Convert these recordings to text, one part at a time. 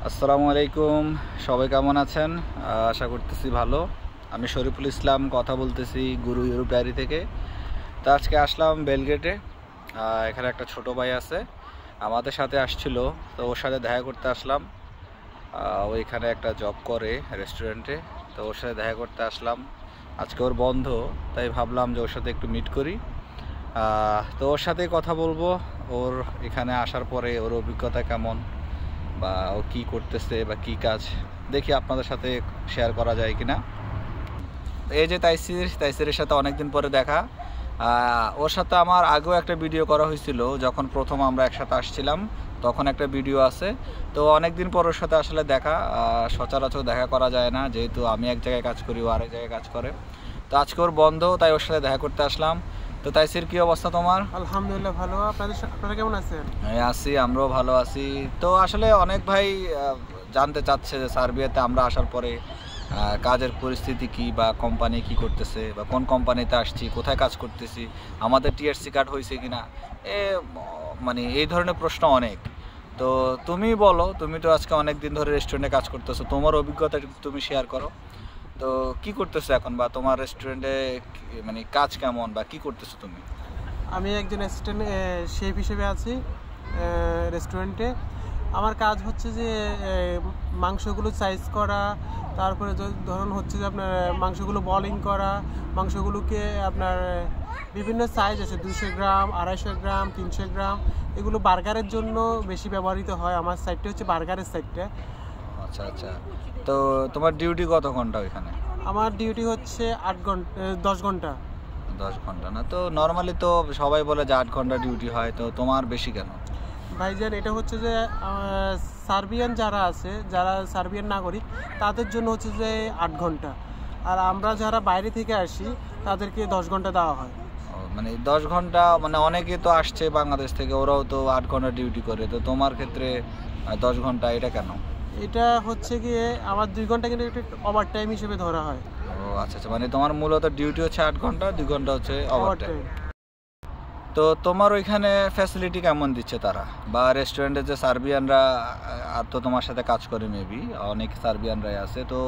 আসসালামু আলাইকুম, সবাই কেমন আছেন? আশা করতেছি ভালো। আমি শরীফুল ইসলাম কথা বলতেছি গুরু ইউরোপ ডায়েরি থেকে। তো আজকে আসলাম বেলগেটে। এখানে একটা ছোট ভাই আছে, আমাদের সাথে আসছিল, তো ওর সাথে দেখা করতে আসলাম। ওইখানে একটা জব করে রেস্টুরেন্টে, তো ওর সাথে দেখা করতে আসলাম। আজকে ওর বন্ধ, তাই ভাবলাম যে ওর সাথে একটু মিট করি। তো ওর সাথেই কথা বলবো, ওর এখানে আসার পরে ওর অভিজ্ঞতা কেমন, বা ও কী করতেছে বা কী কাজ, দেখি আপনাদের সাথে শেয়ার করা যায় কিনা। এই যে তাইসিরের সাথে অনেকদিন পরে দেখা। ওর সাথে আমার আগেও একটা ভিডিও করা হয়েছিল, যখন প্রথম আমরা একসাথে আসছিলাম তখন একটা ভিডিও আছে। তো অনেকদিন পর ওর সাথে আসলে দেখা, সচরাচর দেখা করা যায় না, যেহেতু আমি এক জায়গায় কাজ করি, ও আরেক জায়গায় কাজ করে। তো আজকে ওর বন্ধ, তাই ওর সাথে দেখা করতে আসলাম। তো তাইসির, কি অবস্থা তোমার? আলহামদুলিল্লাহ ভালো। আপনারা কেমন আছেন? আছি, আমরাও ভালো আছি। তো আসলে অনেক ভাই জানতে চাচ্ছে যে সার্বিয়াতে আমরা আসার পরে কাজের পরিস্থিতি কি, বা কোম্পানি কি করতেছে, বা কোন কোম্পানিতে আসছি, কোথায় কাজ করতেছি, আমাদের টিএসসি কার্ড হয়েছে কিনা, মানে এই ধরনের প্রশ্ন অনেক। তো তুমি বলো, তুমি তো আজকে অনেক দিন ধরে রেস্টুরেন্টে কাজ করতেছো, তোমার অভিজ্ঞতা তুমি শেয়ার করো। তো কি করতেছো এখন, বা তোমার রেস্টুরেন্টে মানে কাজ কেমন, বা কি করতেছো তুমি? আমি একজন অ্যাসিস্ট্যান্ট শেফ হিসেবে আছি রেস্টুরেন্টে। আমার কাজ হচ্ছে যে মাংসগুলো সাইজ করা, তারপরে ধরুন হচ্ছে যে আপনার মাংসগুলো বলিং করা, মাংসগুলোকে আপনার বিভিন্ন সাইজ আছে, 200 গ্রাম, 250 গ্রাম, 300 গ্রাম, এগুলো বার্গারের জন্য বেশি ব্যবহৃত হয়। আমার সাইডটা হচ্ছে বার্গারের সাইডটা। আচ্ছা আচ্ছা, তো তোমার ডিউটি কত ঘন্টা ওইখানে? আমার ডিউটি হচ্ছে 8 ঘন্টা, 10 ঘন্টা। 10 ঘন্টা না? তো নর্মালি তো সবাই বলে যে 8 ঘন্টা ডিউটি হয়, তো তোমার বেশি কেন? ভাইজান, এটা হচ্ছে যে সার্বিয়ান যারা আছে, যারা সার্বিয়ান নাগরিক, তাদের জন্য হচ্ছে যে 8 ঘন্টা, আর আমরা যারা বাইরে থেকে আসি তাদেরকে 10 ঘন্টা দেওয়া হয়। মানে 10 ঘন্টা, মানে অনেকে তো আসছে বাংলাদেশ থেকে, ওরাও তো 8 ঘন্টা ডিউটি করে, তো তোমার ক্ষেত্রে 10 ঘন্টা, এটা কেন? এটা হচ্ছে গিয়ে আমার 2 ঘন্টা কিন্তু একটা ওভার টাইম হিসেবে ধরা হয়। ও আচ্ছা আচ্ছা, মানে তোমার মূলত ডিউটি হচ্ছে 8 ঘন্টা, 2 ঘন্টা হচ্ছে ওভার টাইম। তো তোমার ওইখানে ফ্যাসিলিটি কেমন দিচ্ছে তারা, বা রেস্টুরেন্টে যে সার্বিয়ানরা আর তো তোমার সাথে কাজ করে, মেবি অনেক সার্বিয়ানরাই আছে, তো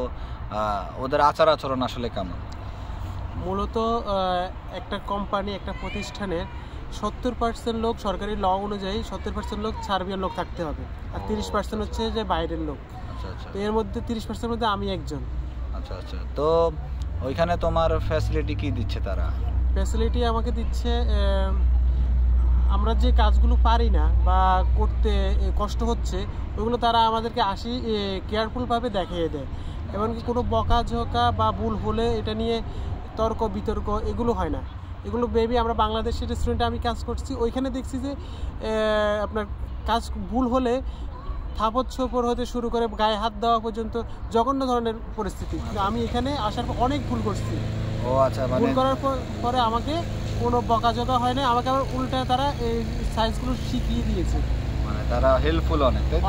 ওদের আচার আচরণ আসলে কেমন? মূলত একটা কোম্পানি, একটা প্রতিষ্ঠানের 70% লোক সরকারি ল অনুযায়ী 70% লোক সার্বিয়ান লোক থাকতে হবে, আর 30% হচ্ছে যে বাইরের লোক। আচ্ছা আচ্ছা, তো এর মধ্যে 30% মধ্যে আমি একজন। আচ্ছা আচ্ছা, তো ওইখানে তোমার ফ্যাসিলিটি কি দিচ্ছে তারা? ফ্যাসিলিটি আমাকে দিচ্ছে, আমরা যে কাজগুলো পারি না বা করতে কষ্ট হচ্ছে, ওইগুলো তারা আমাদেরকে কেয়ারফুলভাবে দেখিয়ে দেয়। এমনকি কোনো বকাঝকা বা ভুল হলে এটা নিয়ে তর্ক বিতর্ক এগুলো হয় না। এগুলো বেবি আমরা বাংলাদেশের রেস্টুরেন্টে আমি কাজ করছি, ওইখানে দেখছি যে আপনার কাজ ভুল হলে থাপড় ছোপড় হতে শুরু করে গায়ে হাত দেওয়া পর্যন্ত জঘন্য ধরনের পরিস্থিতি। কিন্তু আমি এখানে আসার পর অনেক ভুল করছি। ও আচ্ছা, মানে ভুল করার পরে আমাকে কোনো বকাঝকা হয় না, আমাকে আবার উল্টা তারা এই সাইজগুলো শিখিয়ে দিয়েছে। মানে তারা হেল্পফুল অনেক, তাই তো?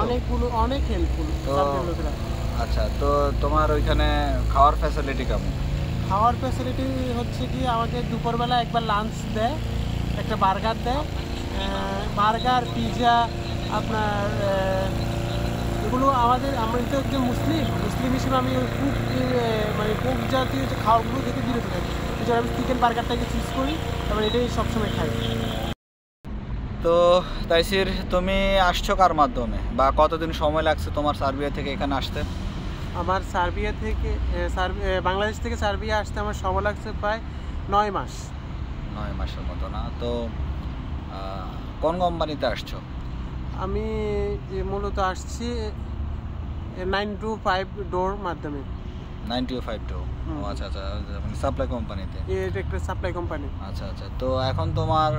অনেক হেল্পফুল লোকেরা। আচ্ছা, তো তোমার ওইখানে খাওয়ার ফ্যাসিলিটি কেমন? খাওয়ার ফ্যাসিলিটি হচ্ছে কি, আমাকে দুপুরবেলা একবার লাঞ্চ দেয়, একটা বার্গার দেয়, বার্গার, পিৎজা, আপনার এগুলো আমরা তো একজন মুসলিম হিসেবে আমি মানে কুক জাতীয় যে খাওয়াগুলো থেকে বিরত থাকি। আমি চিকেন বার্গারটাকে চুজ করি, তারপর এটাই সবসময় খাই। তো তাইসির, তুমি আসছো কার মাধ্যমে, বা কতদিন সময় লাগছে তোমার সার্বিয়া থেকে এখানে আসতে? আমার সার্বিয়া থেকে বাংলাদেশ থেকে সার্বিয়া আসতে আমার সময় লাগছে প্রায় 9 মাস। 9 মাসের মতো না? তো কোন কোম্পানিতে আসছো? আমি মূলত আসছি 9 to 5 ডোর মাধ্যমে। 9 to 5 to? ও আচ্ছা আচ্ছা, মানে সাপ্লাই কোম্পানিতে। এটা একটা সাপ্লাই কোম্পানি। আচ্ছা আচ্ছা, তো এখন তোমার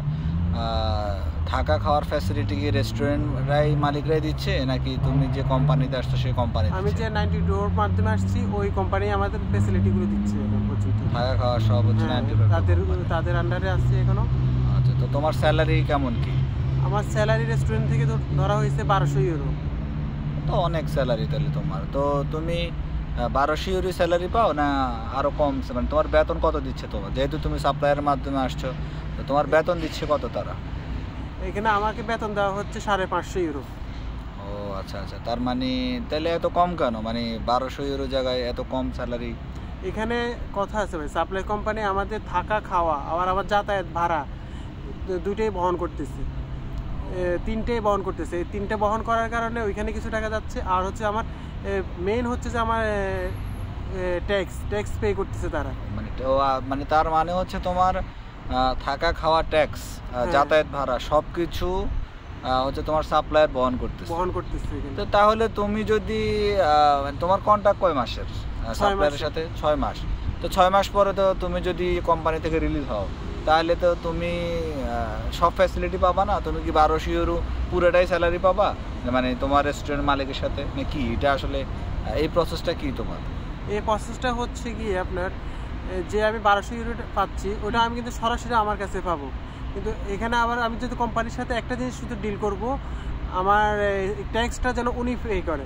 থাকা খাওয়ার ফ্যাসিলিটি কি রেস্টুরেন্টরাই মালিকরাই দিচ্ছে, নাকি তুমি যে কোম্পানিতে আসছো সেই কোম্পানি? আমি যে 90 ডোর মাধ্যমে আসছি ওই কোম্পানি আমাদের ফ্যাসিলিটিগুলো দিচ্ছে এখন পর্যন্ত। থাকা খাওয়া সব হচ্ছে 90 তাদের আন্ডারে আসছে এখনো। আচ্ছা, তো তোমার স্যালারি কেমন কি? আমার স্যালারি রেস্টুরেন্ট থেকে ধরা হয়েছে 1200 ইউরো। তো অনেক স্যালারি তাহলে তোমার। তো তুমি 1200 ইউরো স্যালারি পাও, না আরও কম? মানে তোমার বেতন কত দিচ্ছে তোমার, যেহেতু তুমি সাপ্লাইয়ের মাধ্যমে আসছো, তো তোমার বেতন দিচ্ছে কত তারা? এখানে আমাকে বেতন দেওয়া হচ্ছে 550 ইউরো। ও ও আচ্ছা আচ্ছা, তার মানে তাহলে এত কম কেন, মানে 1200 ইউরো জায়গায় এত কম স্যালারি? এখানে কথা আছে ভাই, সাপ্লাই কোম্পানি আমাদের থাকা খাওয়া আবার আমার যাতায়াত ভাড়া দুইটাই বহন করতেছে, তিনটেই বহন করতেছে। এই তিনটে বহন করার কারণে ওইখানে কিছু টাকা যাচ্ছে। আর হচ্ছে আমার মেইন হচ্ছে যে আমার ট্যাক্স পে করতেছে তারা। মানে মানে তার মানে হচ্ছে তোমার থাকা খাওয়া ট্যাক্স যাতায়াত ভাড়া সব কিছু হচ্ছে তোমার সাপ্লায়ার বহন করতেছে। তো তাহলে তুমি যদি তোমার কন্ট্রাক্ট কয় মাসের সাপ্লায়ারের সাথে? 6 মাস। তো 6 মাস পরে তো তুমি যদি কোম্পানি থেকে রিলিজ হও তাহলে তো তুমি সব ফ্যাসিলিটি পাবা না। তুমি কি 1200 ইউরো পুরোটাই স্যালারি পাবা মানে তোমার রেস্টুরেন্ট মালিকের সাথে নাকি? এটা আসলে এই প্রসেসটা কি তোমার? এই প্রসেসটা হচ্ছে কি আপনার, যে আমি 1200 ইউরো পাচ্ছি ওটা আমি কিন্তু সরাসরি আমার কাছে পাবো, কিন্তু এখানে আবার আমি যদি কোম্পানির সাথে একটা জিনিস শুধু ডিল করব, আমার ট্যাক্সটা যেন উনি পে করে,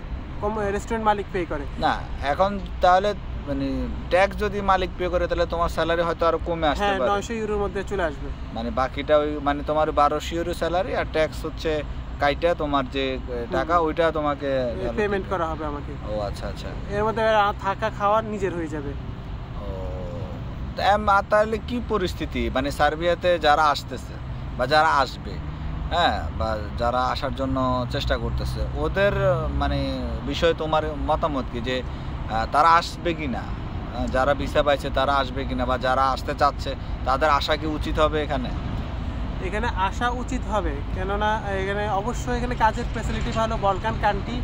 রেস্টুরেন্ট মালিক পে করে না। এখন তাহলে মানে ট্যাক্স যদি মালিক পে করে তাহলে তোমার স্যালারি হয়তো আরো কমে আসতে পারে। হ্যাঁ, 900 ইউরোর মধ্যে চলে আসবে। মানে বাকিটা ওই মানে তোমার 1200 ইউরো স্যালারি আর ট্যাক্স হচ্ছে কাইটা তোমার যে টাকা ওইটা তোমাকে পেমেন্ট করা হবে আমাকে। ও আচ্ছা আচ্ছা, এর মধ্যে থাকা খাওয়া নিজের হয়ে যাবে। ও তাহলে কি পরিস্থিতি মানে সার্বিয়াতে যারা আসতেছে বা যারা আসবে, হ্যাঁ, বা যারা আসার জন্য চেষ্টা করতেছে ওদের মানে বিষয়ে তোমার মতামত কি, যে তারা আসবে কি না? যারা ভিসা পাইছে তারা আসবে কিনা, বা যারা আসতে চাচ্ছে তাদের আসা কি উচিত হবে? এখানে আসা উচিত হবে, কেননা এখানে অবশ্যই এখানে কাজের ফ্যাসিলিটি ভালো। বলকান কান্ট্রি,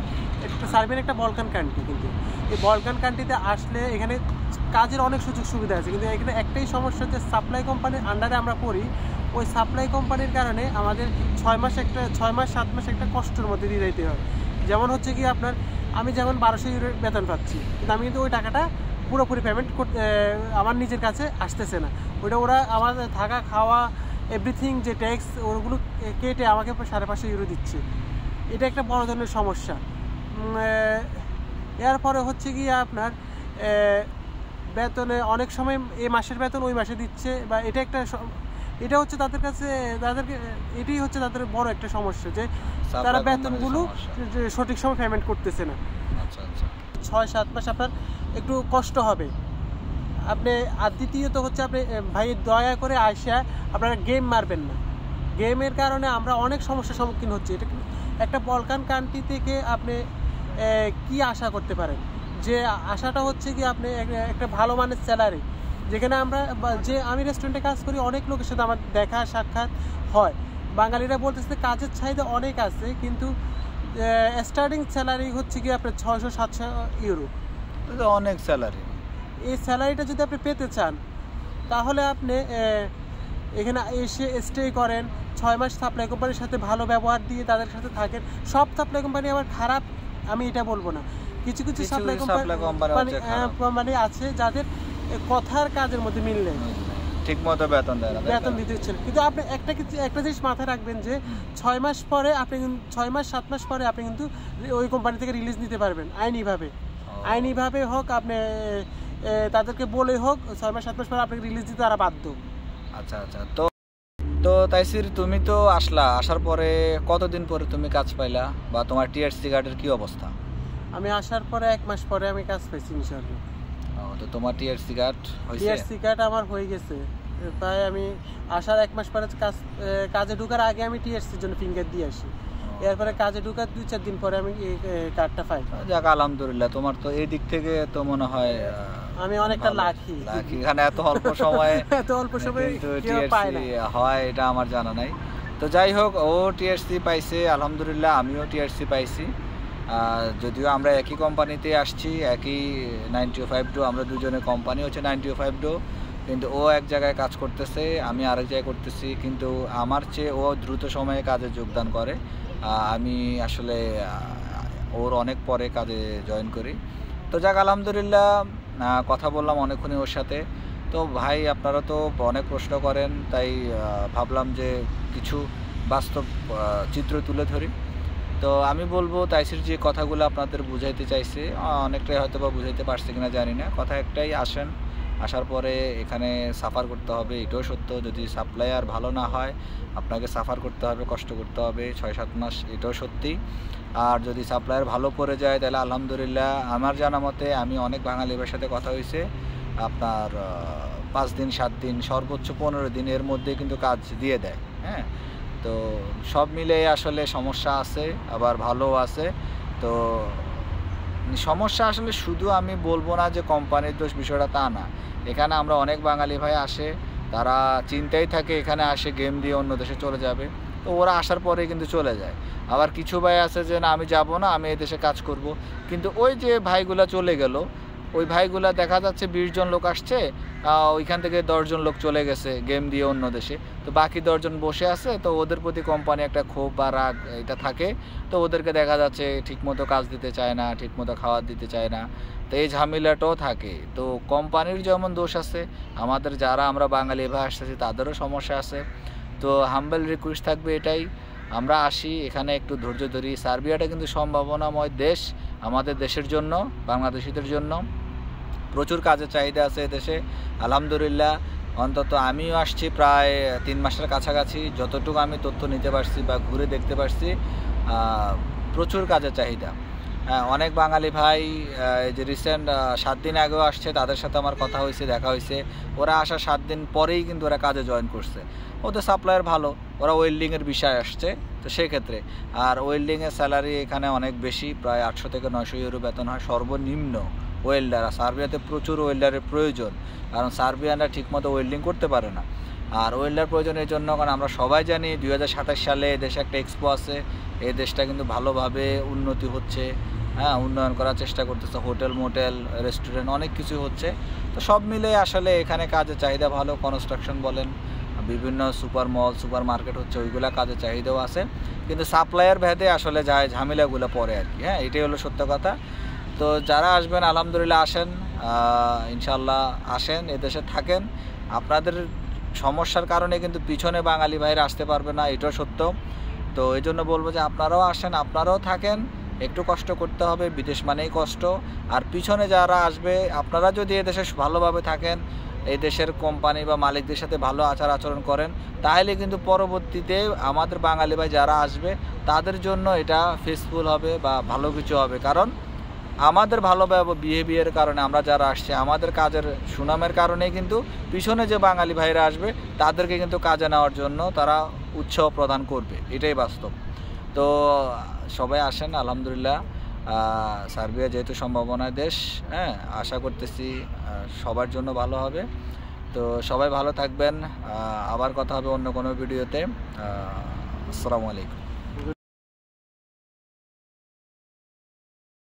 সার্বিয়ান একটা বলকান কান্ট্রি, কিন্তু এই বলকান কান্ট্রিতে আসলে এখানে কাজের অনেক সুযোগ সুবিধা আছে, কিন্তু এখানে একটাই সমস্যা যে সাপ্লাই কোম্পানির আন্ডারে আমরা পড়ি। ওই সাপ্লাই কোম্পানির কারণে আমাদের 6 মাস 7 মাস একটা কষ্টের মধ্যে দিয়ে দিতে হয়। যেমন হচ্ছে কি আপনার, আমি যেমন 1200 ইউরো বেতন পাচ্ছি, কিন্তু আমি কিন্তু ওই টাকাটা পুরোপুরি পেমেন্ট করতে আমার নিজের কাছে আসতেছে না। ওরা আমার থাকা খাওয়া এভরিথিং যে ট্যাক্স ওগুলো কেটে আমাকে 550 ইউরো দিচ্ছে। এটা একটা বড় ধরনের সমস্যা। এরপরে হচ্ছে কি আপনার বেতনে অনেক সময় এই মাসের বেতন ওই মাসে দিচ্ছে, বা এটা হচ্ছে তাদের কাছে এটাই হচ্ছে তাদের বড় একটা সমস্যা, যে তারা বেতনগুলো সঠিক সময় পেমেন্ট করতেছে না। 6-7 মাস আপনার একটু কষ্ট হবে আপনি। আর দ্বিতীয়ত হচ্ছে আপনি ভাই দয়া করে আসা আপনারা গেম মারবেন না। গেমের কারণে আমরা অনেক সমস্যার সম্মুখীন হচ্ছি। এটা একটা বলকান কান্ট্রি থেকে আপনি কি আশা করতে পারেন? যে আশাটা হচ্ছে কি আপনি একটা ভালো মানের স্যালারি, যেখানে আমি রেস্টুরেন্টে কাজ করি, অনেক লোকের সাথে আমার দেখা সাক্ষাৎ হয়। বাঙালিরা বলতেছে কাজের চাহিদা অনেক আছে, কিন্তু স্টার্টিং স্যালারি হচ্ছে কি আপনার 600-700 ইউরো, অনেক স্যালারি। এই স্যালারিটা যদি আপনি পেতে চান তাহলে আপনি এখানে এসে স্টে করেন, 6 মাস সাপ্লাই কোম্পানির সাথে ভালো ব্যবহার দিয়ে তাদের সাথে থাকেন। সব সাপ্লাই কোম্পানি আবার খারাপ আমি এটা বলবো না, কিছু কিছু সাপ্লাই কোম্পানি আছে যাদের কথার কাজের মধ্যে মিল নেই, ঠিক মতো বেতন দিতে হচ্ছে। কিন্তু আপনি একটা জিনিস মাথায় রাখবেন যে 6 মাস 7 মাস পরে আপনি কিন্তু ওই কোম্পানি থেকে রিলিজ নিতে পারবেন আইনিভাবে হোক, আপনি তাদেরকে বলে হোক 6 মাস 7 মাস পরে আপনাকে রিলিজ দিতে তারা বাধ্য। আচ্ছা আচ্ছা, তো তাইসির তুমি তো আসার পরে কতদিন পরে তুমি কাজ পাইলা, বা তোমার টিআরসি কার্ডের কি অবস্থা? আমি আসার পরে 1 মাস পরে আমি কাজ পাইছি ইনশাআল্লাহ। তো তোমার টিআরসি কার্ড হইছে? টিআরসি কার্ড আমার হয়ে গেছে, তাই আমি আসার 1 মাস পরে কাজে ঢোকার আগে আমি টিআরসির জন্য ফিঙ্গার দিয়ে আসি। এরপরে কাজে ঢোকার 2-4 দিন পরে আমি এই কার্ডটা পাই। যাক আলহামদুলিল্লাহ, তোমার তো এই দিক থেকে তো মনে হয় আমি অনেকটা লাকি। এখানে এত অল্প সময়ে টিআরসি হয় এটা আমার জানা নাই। তো যাই হোক, ও টিআরসি পাইছে আলহামদুলিল্লাহ, আমিও টিআরসি পাইছি। যদিও আমরা একই কোম্পানিতে আসছি, একই 9to5 আমরা দুজনে, কোম্পানি হচ্ছে 9to5, কিন্তু ও এক জায়গায় কাজ করতেছে, আমি আরেক জায়গায় করতেছি, কিন্তু আমার চেয়ে ও দ্রুত সময়ে কাজে যোগদান করে। আমি আসলে ওর অনেক পরে কাজে জয়েন করি। তো যাক আলহামদুলিল্লাহ, কথা বললাম অনেকক্ষণই ওর সাথে। তো ভাই আপনারা তো অনেক প্রশ্ন করেন, তাই ভাবলাম যে কিছু বাস্তব চিত্র তুলে ধরি। তো আমি বলবো তাইসির যে কথাগুলো আপনাদের বুঝাইতে চাইছে অনেকটাই হয়তো বা বুঝাইতে পারছে কিনা জানি না। কথা একটাই, আসেন আসার পরে এখানে সাফার করতে হবে, এটাও সত্য। যদি সাপ্লায়ার ভালো না হয় আপনাকে সাফার করতে হবে, কষ্ট করতে হবে 6-7 মাস, এটাও সত্যি। আর যদি সাপ্লায়ার ভালো পড়ে যায় তাহলে আলহামদুলিল্লাহ, আমার জানা মতে আমি অনেক বাঙালি ভাইয়ের সাথে কথা হয়েছে, আপনার 5 দিন 7 দিন সর্বোচ্চ 15 দিন এর মধ্যে কিন্তু কাজ দিয়ে দেয়। হ্যাঁ, তো সব মিলে আসলে সমস্যা আছে, আবার ভালোও আছে। তো সমস্যা আসলে শুধু আমি বলবো না যে কোম্পানির দোষ, বিষয়টা তা না। এখানে আমরা অনেক বাঙালি ভাই আসে, তারা চিন্তাই থাকে এখানে আসে গেম দিয়ে অন্য দেশে চলে যাবে, তো ওরা আসার পরে কিন্তু চলে যায়। আবার কিছু ভাই আছে যে না আমি যাব না, আমি এই দেশে কাজ করব, কিন্তু ওই যে ভাইগুলা চলে গেল, ওই ভাইগুলা দেখা যাচ্ছে 20 জন লোক আসছে, ওইখান থেকে 10 জন লোক চলে গেছে গেম দিয়ে অন্য দেশে, তো বাকি 10 জন বসে আছে। তো ওদের প্রতি কোম্পানি একটা ক্ষোভ বা রাগ এটা থাকে, তো ওদেরকে দেখা যাচ্ছে ঠিকমতো কাজ দিতে চায় না, ঠিকমতো খাবার দিতে চায় না, তো এই ঝামেলাটাও থাকে। তো কোম্পানির যেমন দোষ আছে, আমাদের যারা আমরা বাঙালি ভাই আসতেছি তাদেরও সমস্যা আছে। তো হাম্বল রিকোয়েস্ট থাকবে এটাই, আমরা আসি এখানে একটু ধৈর্য ধরি। সার্বিয়াটা কিন্তু সম্ভাবনাময় দেশ আমাদের দেশের জন্য, বাংলাদেশিদের জন্য। প্রচুর কাজের চাহিদা আছে এদেশে আলহামদুলিল্লাহ। অন্তত আমিও আসছি প্রায় 3 মাসের কাছাকাছি, যতটুকু আমি তথ্য নিতে পারছি বা ঘুরে দেখতে পারছি, প্রচুর কাজের চাহিদা। হ্যাঁ, অনেক বাঙালি ভাই এই যে রিসেন্ট 7 দিন আগেও আসছে, তাদের সাথে আমার কথা হয়েছে, দেখা হয়েছে। ওরা আসার 7 দিন পরেই কিন্তু ওরা কাজে জয়েন করছে। ওদের সাপ্লায়ার ভালো, ওরা ওয়েল্ডিংয়ের বিষয় আসছে, তো সেক্ষেত্রে। আর ওয়েল্ডিংয়ের স্যালারি এখানে অনেক বেশি, প্রায় 800 থেকে 900 ইউরো বেতন হয় সর্বনিম্ন ওয়েল্ডার। আর সার্বিয়াতে প্রচুর ওয়েল্ডারের প্রয়োজন, কারণ সার্বিয়ানরা ঠিকমতো ওয়েল্ডিং করতে পারে না। আর ওয়েল্ডার প্রয়োজন এই জন্য, কারণ আমরা সবাই জানি 2027 সালে দেশে একটা এক্সপো আছে, এই দেশটা কিন্তু ভালোভাবে উন্নতি হচ্ছে। হ্যাঁ, উন্নয়ন করার চেষ্টা করতেছে, হোটেল মোটেল রেস্টুরেন্ট অনেক কিছু হচ্ছে। তো সব মিলে আসলে এখানে কাজের চাহিদা ভালো। কনস্ট্রাকশন বলেন, বিভিন্ন সুপার মল সুপার মার্কেট হচ্ছে, ওইগুলা কাজের চাহিদাও আছে, কিন্তু সাপ্লায়ার ভেদে আসলে যায় ঝামেলাগুলো পড়ে আর কি। হ্যাঁ, এটাই হলো সত্য কথা। তো যারা আসবেন আলহামদুলিল্লাহ আসেন, ইনশাল্লাহ আসেন, এদেশে থাকেন। আপনাদের সমস্যার কারণে কিন্তু পিছনে বাঙালি ভাইরা আসতে পারবে না, এটাও সত্য। তো এই জন্য বলবো যে আপনারাও আসেন, আপনারাও থাকেন, একটু কষ্ট করতে হবে, বিদেশ মানেই কষ্ট। আর পিছনে যারা আসবে, আপনারা যদি এদেশে ভালোভাবে থাকেন, এই দেশের কোম্পানি বা মালিকদের সাথে ভালো আচার আচরণ করেন, তাহলে কিন্তু পরবর্তীতে আমাদের বাঙালি ভাই যারা আসবে তাদের জন্য এটা ফেসফুল হবে বা ভালো কিছু হবে। কারণ আমাদের ভালো বিহেভিয়ারের কারণে, আমরা যারা আসছে আমাদের কাজের সুনামের কারণেই কিন্তু পিছনে যে বাঙালি ভাইরা আসবে তাদেরকে কিন্তু কাজে নেওয়ার জন্য তারা উৎসাহ প্রদান করবে, এটাই বাস্তব। তো সবাই আসেন আলহামদুলিল্লাহ। সার্বিয়া যেহেতু সম্ভাবনার দেশ, হ্যাঁ, আশা করতেছি সবার জন্য ভালো হবে। তো সবাই ভালো থাকবেন, আবার কথা হবে অন্য কোনো ভিডিওতে। আসসালামু আলাইকুম।